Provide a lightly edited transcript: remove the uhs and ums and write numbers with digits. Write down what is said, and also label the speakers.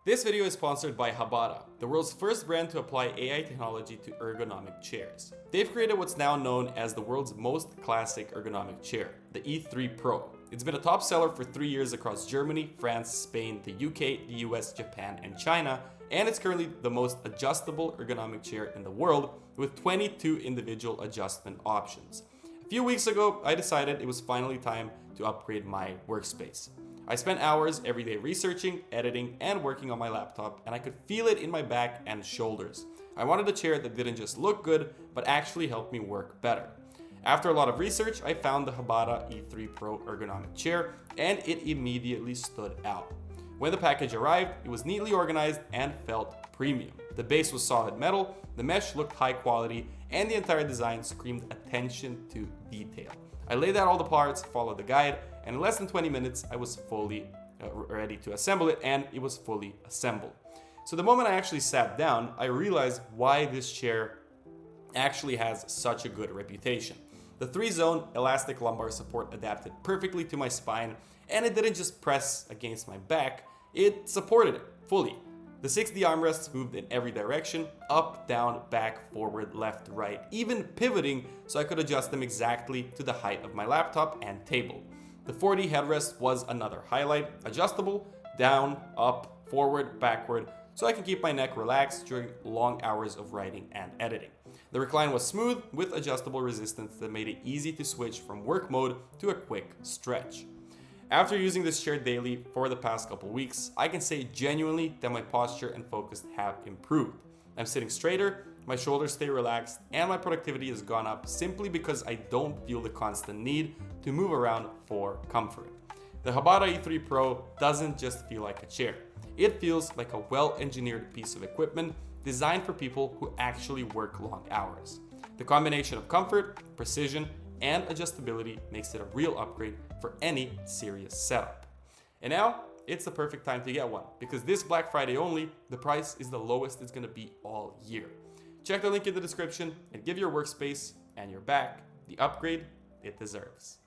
Speaker 1: This video is sponsored by HBADA, the world's first brand to apply AI technology to ergonomic chairs. They've created what's now known as the world's most classic ergonomic chair, the E3 Pro. It's been a top seller for 3 years across Germany, France, Spain, the UK, the US, Japan, and China, and it's currently the most adjustable ergonomic chair in the world with 22 individual adjustment options. A few weeks ago, I decided it was finally time to upgrade my workspace. I spent hours every day researching, editing, and working on my laptop, and I could feel it in my back and shoulders. I wanted a chair that didn't just look good, but actually helped me work better. After a lot of research, I found the HBADA E3 Pro ergonomic chair, and it immediately stood out. When the package arrived, it was neatly organized and felt premium. The base was solid metal, the mesh looked high quality, and the entire design screamed attention to detail. I laid out all the parts, followed the guide, and in less than 20 minutes, I was fully ready to assemble it, and it was fully assembled. So the moment I actually sat down, I realized why this chair actually has such a good reputation. The 3-zone elastic lumbar support adapted perfectly to my spine, and it didn't just press against my back, it supported it fully. The 6D armrests moved in every direction, up, down, back, forward, left, right, even pivoting so I could adjust them exactly to the height of my laptop and table. The 4D headrest was another highlight, adjustable, down, up, forward, backward, so I can keep my neck relaxed during long hours of writing and editing. The recline was smooth with adjustable resistance that made it easy to switch from work mode to a quick stretch. After using this chair daily for the past couple weeks, I can say genuinely that my posture and focus have improved. I'm sitting straighter, my shoulders stay relaxed, and my productivity has gone up simply because I don't feel the constant need to move around for comfort. The HBADA E3 Pro doesn't just feel like a chair. It feels like a well-engineered piece of equipment designed for people who actually work long hours. The combination of comfort, precision, and adjustability makes it a real upgrade for any serious setup. And now, it's the perfect time to get one, because this Black Friday only, the price is the lowest it's going to be all year. Check the link in the description and give your workspace and your back the upgrade it deserves.